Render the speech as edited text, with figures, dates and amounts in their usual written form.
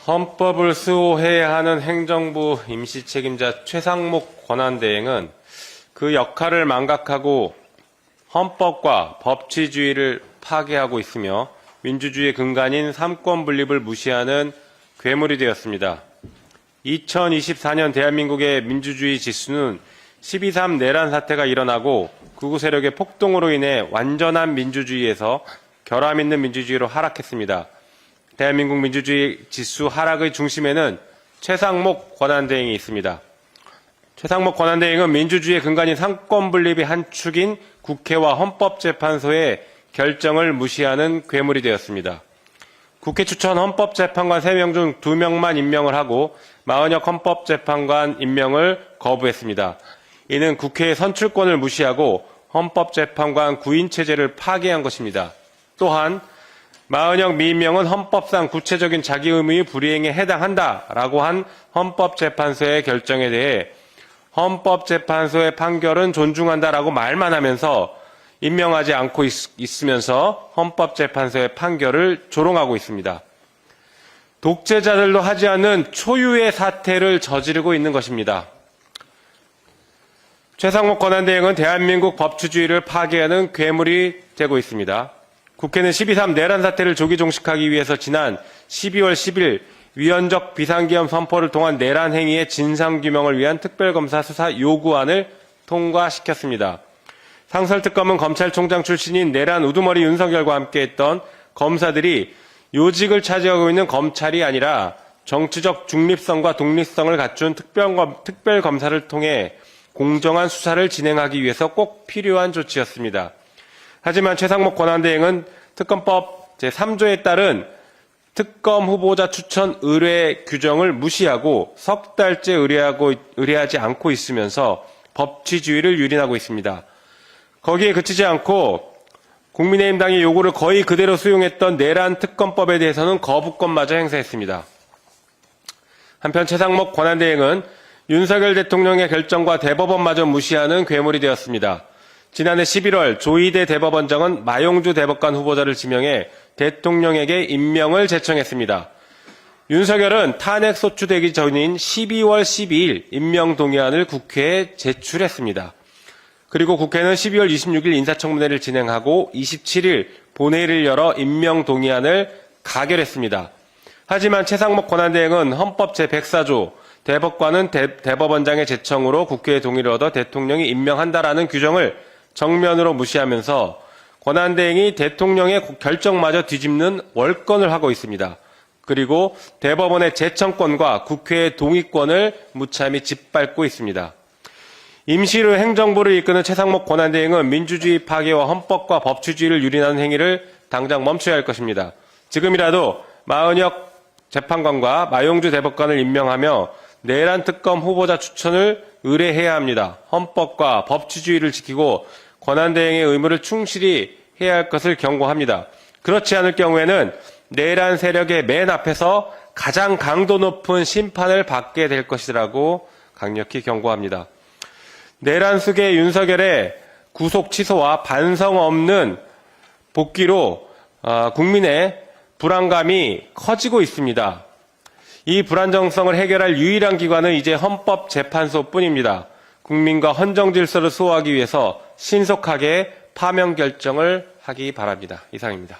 헌법을 수호해야 하는 행정부 임시책임자 최상목 권한대행은 그 역할을 망각하고 헌법과 법치주의를 파괴하고 있으며 민주주의의 근간인 삼권 분립을 무시하는 괴물이 되었습니다. 2024년 대한민국의 민주주의 지수는 12.3 내란 사태가 일어나고 극우 세력의 폭동으로 인해 완전한 민주주의에서 결함 있는 민주주의로 하락했습니다. 대한민국 민주주의 지수 하락의 중심에는 최상목 권한대행이 있습니다. 최상목 권한대행은 민주주의의 근간인 삼권 분립의 한 축인 국회와 헌법재판소의 결정을 무시하는 괴물이 되었습니다. 국회 추천 헌법재판관 3명 중 2명만 임명을 하고 마은혁 헌법재판관 임명을 거부했습니다. 이는 국회의 선출권을 무시하고 헌법재판관 구인체제를 파괴한 것입니다. 또한 마은혁 미임명은 헌법상 구체적인 자기 의무의 불이행에 해당한다라고 한 헌법재판소의 결정에 대해 헌법재판소의 판결은 존중한다라고 말만 하면서 임명하지 않고 있으면서 헌법재판소의 판결을 조롱하고 있습니다. 독재자들도 하지 않는 초유의 사태를 저지르고 있는 것입니다. 최상목 권한대행은 대한민국 법치주의를 파괴하는 괴물이 되고 있습니다. 국회는 12.3 내란 사태를 조기 종식하기 위해서 지난 12월 10일 위헌적 비상기업 선포를 통한 내란 행위의 진상규명을 위한 특별검사 수사 요구안을 통과시켰습니다. 상설특검은 검찰총장 출신인 내란 우두머리 윤석열과 함께했던 검사들이 요직을 차지하고 있는 검찰이 아니라 정치적 중립성과 독립성을 갖춘 특별검사를 통해 공정한 수사를 진행하기 위해서 꼭 필요한 조치였습니다. 하지만 최상목 권한대행은 특검법 제3조에 따른 특검 후보자 추천 의뢰 규정을 무시하고 석 달째 의뢰하지 않고 있으면서 법치주의를 유린하고 있습니다. 거기에 그치지 않고 국민의힘당의 요구를 거의 그대로 수용했던 내란 특검법에 대해서는 거부권마저 행사했습니다. 한편 최상목 권한대행은 윤석열 대통령의 결정과 대법원마저 무시하는 괴물이 되었습니다. 지난해 11월 조희대 대법원장은 마용주 대법관 후보자를 지명해 대통령에게 임명을 제청했습니다. 윤석열은 탄핵 소추되기 전인 12월 12일 임명 동의안을 국회에 제출했습니다. 그리고 국회는 12월 26일 인사청문회를 진행하고 27일 본회의를 열어 임명 동의안을 가결했습니다. 하지만 최상목 권한대행은 헌법 제104조 대법관은 대법원장의 제청으로 국회의 동의를 얻어 대통령이 임명한다라는 규정을 정면으로 무시하면서 권한대행이 대통령의 결정마저 뒤집는 월권을 하고 있습니다. 그리고 대법원의 제청권과 국회의 동의권을 무참히 짓밟고 있습니다. 임시로 행정부를 이끄는 최상목 권한대행은 민주주의 파괴와 헌법과 법치주의를 유린하는 행위를 당장 멈춰야 할 것입니다. 지금이라도 마은혁 재판관과 마용주 대법관을 임명하며 내란 특검 후보자 추천을 의뢰해야 합니다. 헌법과 법치주의를 지키고 권한대행의 의무를 충실히 해야 할 것을 경고합니다. 그렇지 않을 경우에는 내란 세력의 맨 앞에서 가장 강도 높은 심판을 받게 될 것이라고 강력히 경고합니다. 내란 수계 윤석열의 구속 취소와 반성 없는 복귀로 국민의 불안감이 커지고 있습니다. 이 불안정성을 해결할 유일한 기관은 이제 헌법재판소뿐입니다. 국민과 헌정 질서를 수호하기 위해서 신속하게 파면 결정을 하기 바랍니다. 이상입니다.